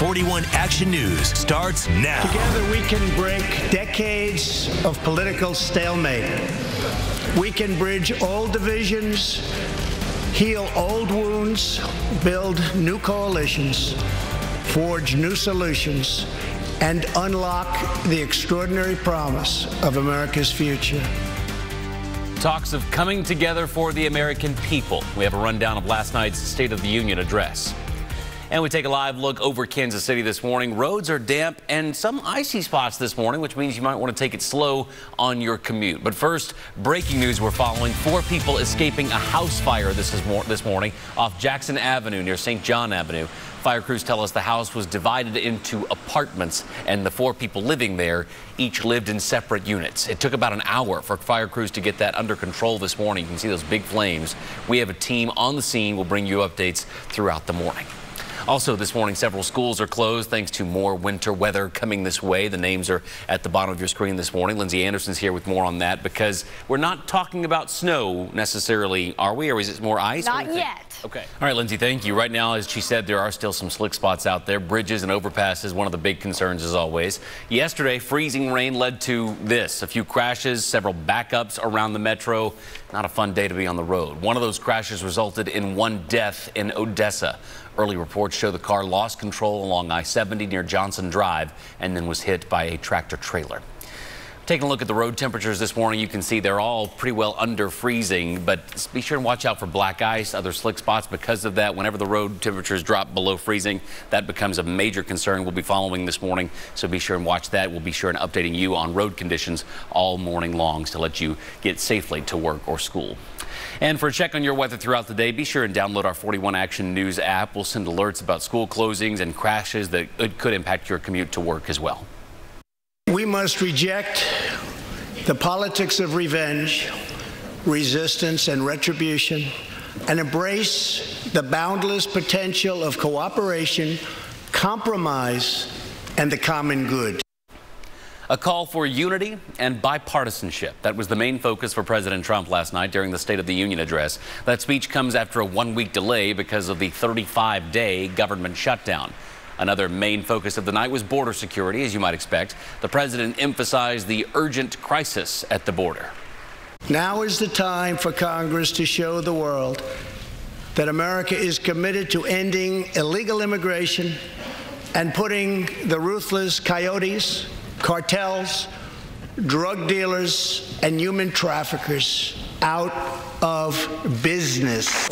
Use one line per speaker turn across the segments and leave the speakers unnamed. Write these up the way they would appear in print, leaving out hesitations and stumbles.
41 Action News starts now.
Together we can break decades of political stalemate. We can bridge old divisions, heal old wounds, build new coalitions, forge new solutions, and unlock the extraordinary promise of America's future.
Talks of coming together for the American people. We have a rundown of last night's State of the Union address. And we take a live look over Kansas City this morning. Roads are damp and some icy spots this morning, which means you might want to take it slow on your commute. But first, breaking news we're following. 4 people escaping a house fire this morning off Jackson Avenue near St. John Avenue. Fire crews tell us the house was divided into apartments, and the 4 people living there each lived in separate units. It took about an hour for fire crews to get that under control this morning. You can see those big flames. We have a team on the scene. We'll bring you updates throughout the morning. Also this morning, several schools are closed thanks to more winter weather coming this way. The names are at the bottom of your screen this morning. Lindsay Anderson's here with more on that, because we're not talking about snow necessarily, are we? Or is it more ice?
Not yet.
Okay. All right, Lindsay, thank you. Right now, as she said, there are still some slick spots out there. Bridges and overpasses, one of the big concerns as always. Yesterday, freezing rain led to this, a few crashes, several backups around the metro. Not a fun day to be on the road. One of those crashes resulted in 1 death in Odessa. Early reports show the car lost control along I-70 near Johnson Drive and then was hit by a tractor trailer. Taking a look at the road temperatures this morning, you can see they're all pretty well under freezing, but be sure and watch out for black ice, other slick spots because of that. Whenever the road temperatures drop below freezing, that becomes a major concern we'll be following this morning, so be sure and watch that. We'll be sure and updating you on road conditions all morning long to let you get safely to work or school. And for a check on your weather throughout the day, be sure and download our 41 Action News app. We'll send alerts about school closings and crashes that could impact your commute to work as well.
We must reject the politics of revenge, resistance, and retribution, and embrace the boundless potential of cooperation, compromise, and the common good.
A call for unity and bipartisanship. That was the main focus for President Trump last night during the State of the Union address. That speech comes after a 1-week delay because of the 35-day government shutdown. Another main focus of the night was border security, as you might expect. The president emphasized the urgent crisis at the border.
Now is the time for Congress to show the world that America is committed to ending illegal immigration and putting the ruthless coyotes, cartels, drug dealers, and human traffickers out of business.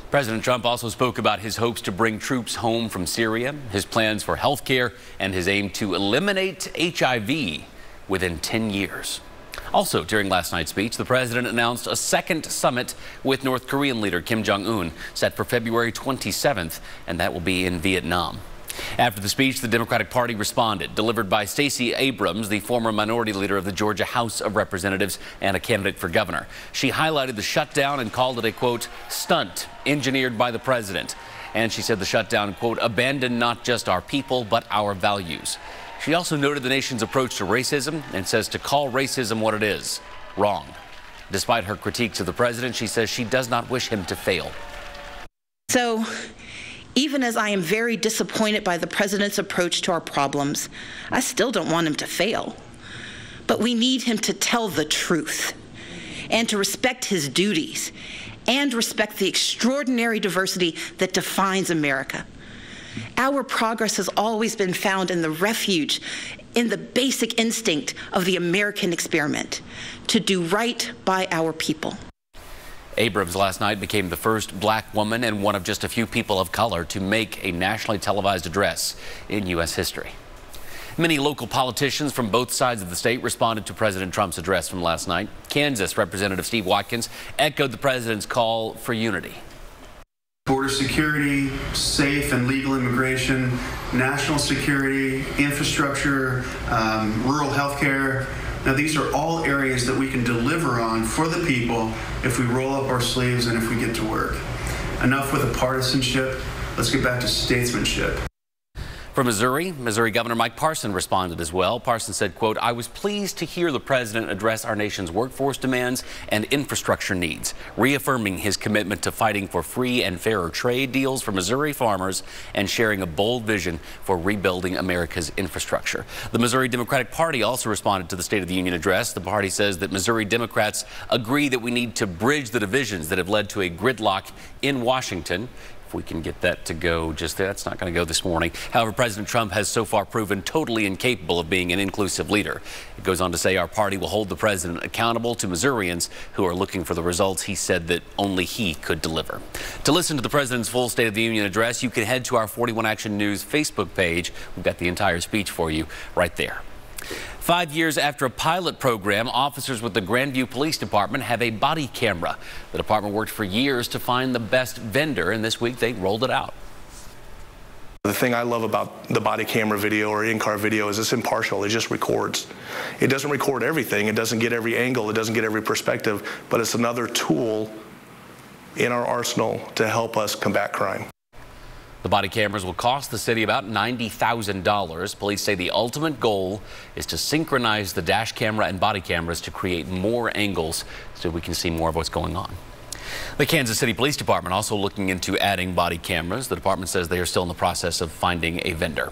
President Trump also spoke about his hopes to bring troops home from Syria, his plans for health care, and his aim to eliminate HIV within 10 years. Also, during last night's speech, the president announced a second summit with North Korean leader Kim Jong-un set for February 27th, and that will be in Vietnam. After the speech, the Democratic Party responded, delivered by Stacey Abrams, the former minority leader of the Georgia House of Representatives and a candidate for governor. She highlighted the shutdown and called it a, quote, stunt engineered by the president. And she said the shutdown, quote, abandoned not just our people, but our values. She also noted the nation's approach to racism and says to call racism what it is, wrong. Despite her critiques of the president, she says she does not wish him to fail.
So, even as I am very disappointed by the president's approach to our problems, I still don't want him to fail. But we need him to tell the truth and to respect his duties and respect the extraordinary diversity that defines America. Our progress has always been found in the refuge, in the basic instinct of the American experiment, to do right by our people.
Abrams last night became the first black woman and one of just a few people of color to make a nationally televised address in U.S. history. Many local politicians from both sides of the state responded to President Trump's address from last night. Kansas Representative Steve Watkins echoed the president's call for unity.
Border security, safe and legal immigration, national security, infrastructure, rural health care. Now, these are all areas that we can deliver on for the people if we roll up our sleeves and if we get to work. Enough with the partisanship. Let's get back to statesmanship.
From Missouri Governor Mike Parson responded as well. Parson said, quote, "I was pleased to hear the president address our nation's workforce demands and infrastructure needs, reaffirming his commitment to fighting for free and fairer trade deals for Missouri farmers and sharing a bold vision for rebuilding America's infrastructure." The Missouri Democratic Party also responded to the State of the Union address. The party says that Missouri Democrats agree that we need to bridge the divisions that have led to a gridlock in Washington. If we can get that to go just there, that's not going to go this morning. However, President Trump has so far proven totally incapable of being an inclusive leader. It goes on to say our party will hold the president accountable to Missourians who are looking for the results he said that only he could deliver. To listen to the president's full State of the Union address, you can head to our 41 Action News Facebook page. We've got the entire speech for you right there. 5 years after a pilot program, officers with the Grandview Police Department have a body camera. The department worked for years to find the best vendor, and this week they rolled it out.
The thing I love about the body camera video or in-car video is it's impartial. It just records. It doesn't record everything. It doesn't get every angle. It doesn't get every perspective, but it's another tool in our arsenal to help us combat crime.
The body cameras will cost the city about $90,000. Police say the ultimate goal is to synchronize the dash camera and body cameras to create more angles so we can see more of what's going on. The Kansas City Police Department also looking into adding body cameras. The department says they are still in the process of finding a vendor.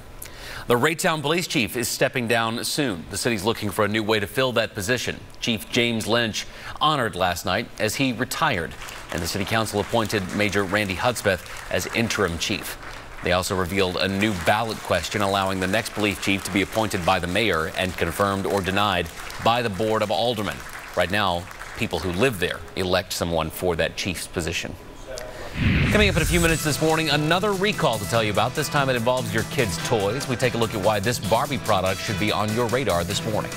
The Raytown Police Chief is stepping down soon. The city's looking for a new way to fill that position. Chief James Lynch honored last night as he retired, and the City Council appointed Major Randy Hudspeth as interim chief. They also revealed a new ballot question allowing the next police chief to be appointed by the mayor and confirmed or denied by the Board of Aldermen. Right now, people who live there elect someone for that chief's position. Coming up in a few minutes this morning, another recall to tell you about. This time it involves your kids' toys. We take a look at why this Barbie product should be on your radar this morning.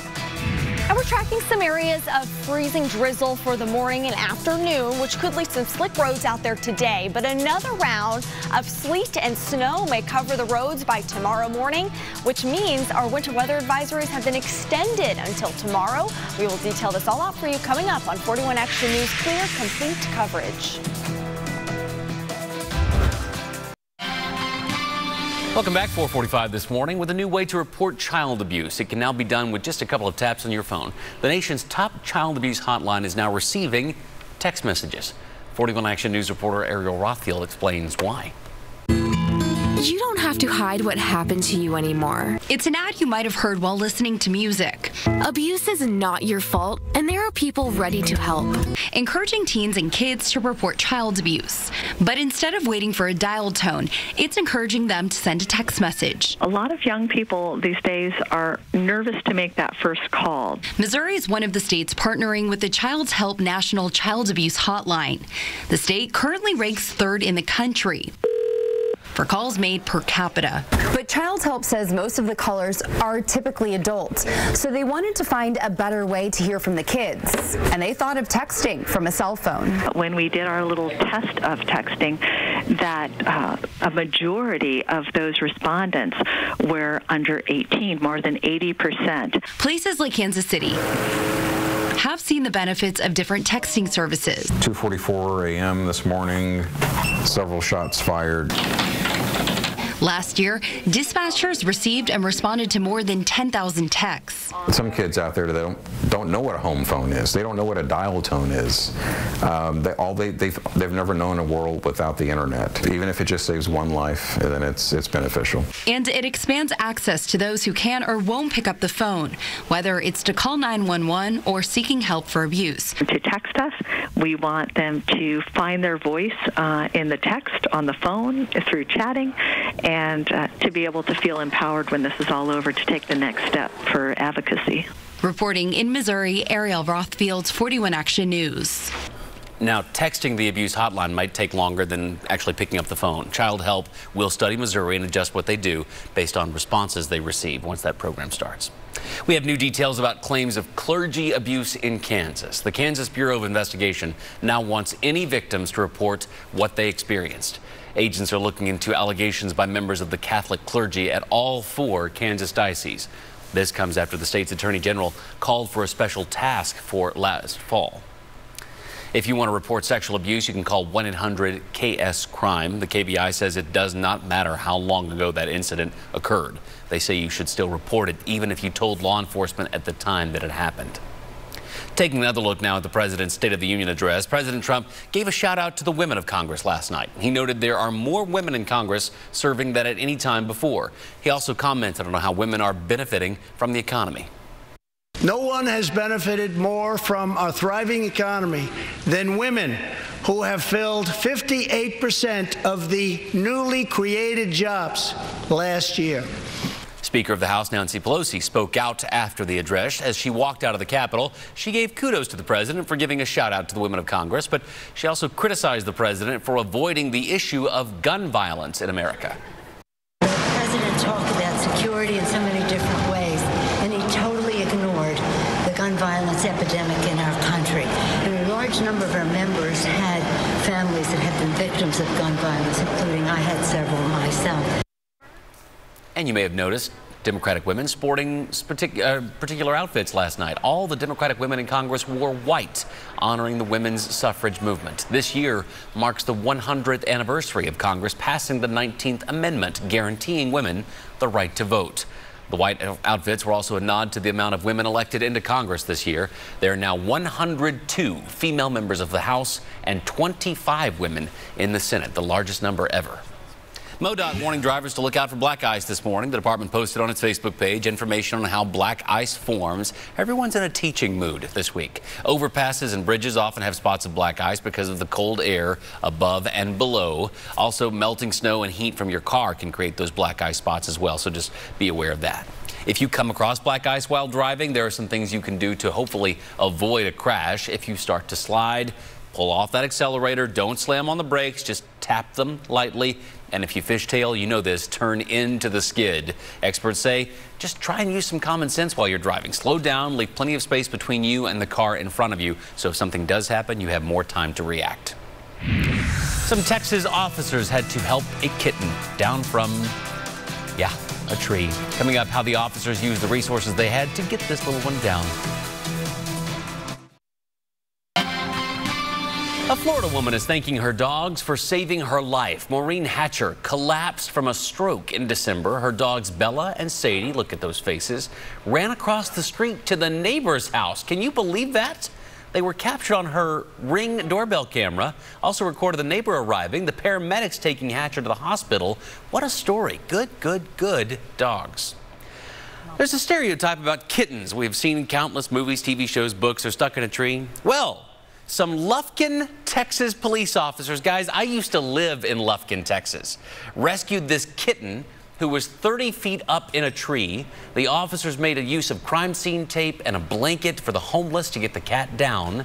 And we're tracking some areas of freezing drizzle for the morning and afternoon, which could leave some slick roads out there today. But another round of sleet and snow may cover the roads by tomorrow morning, which means our winter weather advisories have been extended until tomorrow. We will detail this all out for you coming up on 41 Action News Clear Complete Coverage.
Welcome back, 445 this morning with a new way to report child abuse. It can now be done with just a couple of taps on your phone. The nation's top child abuse hotline is now receiving text messages. 41 Action News reporter Ariel Rothfield explains why.
You don't have to hide what happened to you anymore. It's an ad you might have heard while listening to music. Abuse is not your fault, and there are people ready to help. Encouraging teens and kids to report child abuse. But instead of waiting for a dial tone, it's encouraging them to send a text message.
A lot of young people these days are nervous to make that first call.
Missouri is one of the states partnering with the Child's Help National Child Abuse Hotline. The state currently ranks 3rd in the country for calls made per capita.
But Child's Help says most of the callers are typically adults, so they wanted to find a better way to hear from the kids, and they thought of texting from a cell phone.
When we did our little test of texting, that a majority of those respondents were under 18, more than 80%.
Places like Kansas City have seen the benefits of different texting services.
2:44 a.m. this morning, several shots fired.
Last year, dispatchers received and responded to more than 10,000 texts.
Some kids out there that don't know what a home phone is. They don't know what a dial tone is. They've never known a world without the internet. Even if it just saves one life, then it's beneficial.
And it expands access to those who can or won't pick up the phone, whether it's to call 911 or seeking help for abuse.
To text us, we want them to find their voice in the text, on the phone, through chatting, and to be able to feel empowered when this is all over to take the next step for advocacy.
Reporting in Missouri, Ariel Rothfield, 41 Action News.
Now, texting the abuse hotline might take longer than actually picking up the phone. Child Help will study Missouri and adjust what they do based on responses they receive once that program starts. We have new details about claims of clergy abuse in Kansas. The Kansas Bureau of Investigation now wants any victims to report what they experienced. Agents are looking into allegations by members of the Catholic clergy at all 4 Kansas dioceses. This comes after the state's attorney general called for a special task for last fall. If you want to report sexual abuse, you can call 1-800-KS-CRIME. The KBI says it does not matter how long ago that incident occurred. They say you should still report it, even if you told law enforcement at the time that it happened. Taking another look now at the president's State of the Union address, President Trump gave a shout out to the women of Congress last night. He noted there are more women in Congress serving than at any time before. He also commented on how women are benefiting from the economy.
No one has benefited more from our thriving economy than women, who have filled 58% of the newly created jobs last year.
Speaker of the House Nancy Pelosi spoke out after the address. As she walked out of the Capitol, she gave kudos to the president for giving a shout out to the women of Congress, but she also criticized the president for avoiding the issue of gun violence in America.
The president talked about security in so many different ways, and he totally ignored the gun violence epidemic in our country. And a large number of our members had families that had been victims of gun violence, including I had several myself.
And you may have noticed Democratic women sporting particular outfits last night. All the Democratic women in Congress wore white, honoring the women's suffrage movement. This year marks the 100th anniversary of Congress passing the 19th Amendment, guaranteeing women the right to vote. The white outfits were also a nod to the amount of women elected into Congress this year. There are now 102 female members of the House and 25 women in the Senate, the largest number ever. MoDOT warning drivers to look out for black ice this morning. The department posted on its Facebook page information on how black ice forms. Everyone's in a teaching mood this week. Overpasses and bridges often have spots of black ice because of the cold air above and below. Also, melting snow and heat from your car can create those black ice spots as well, so just be aware of that. If you come across black ice while driving, there are some things you can do to hopefully avoid a crash. If you start to slide, pull off that accelerator. Don't slam on the brakes. Just tap them lightly. And if you fishtail, you know this, turn into the skid. Experts say just try and use some common sense while you're driving. Slow down, leave plenty of space between you and the car in front of you, so if something does happen, you have more time to react. Some Texas officers had to help a kitten down from, a tree. Coming up, how the officers used the resources they had to get this little one down. A Florida woman is thanking her dogs for saving her life. Maureen Hatcher collapsed from a stroke in December. Her dogs Bella and Sadie, look at those faces, ran across the street to the neighbor's house. Can you believe that? They were captured on her Ring doorbell camera. Also recorded the neighbor arriving, the paramedics taking Hatcher to the hospital. What a story. Good, good, good dogs. There's a stereotype about kittens we've seen in countless movies, TV shows, books. They're stuck in a tree. Well, some Lufkin, Texas police officers, guys, I used to live in Lufkin, Texas, rescued this kitten who was 30 feet up in a tree. The officers made a use of crime scene tape and a blanket for the homeless to get the cat down.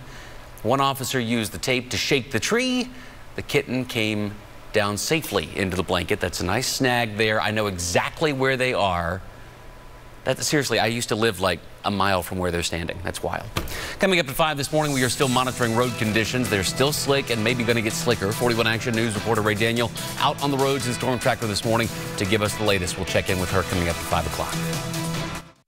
One officer used the tape to shake the tree. The kitten came down safely into the blanket. That's a nice snag there. I know exactly where they are. Seriously, I used to live like a mile from where they're standing. That's wild. Coming up at 5 this morning, we are still monitoring road conditions. They're still slick and maybe going to get slicker. 41 Action News reporter Ray Daniel out on the roads in Storm Tracker this morning to give us the latest. We'll check in with her coming up at 5 o'clock.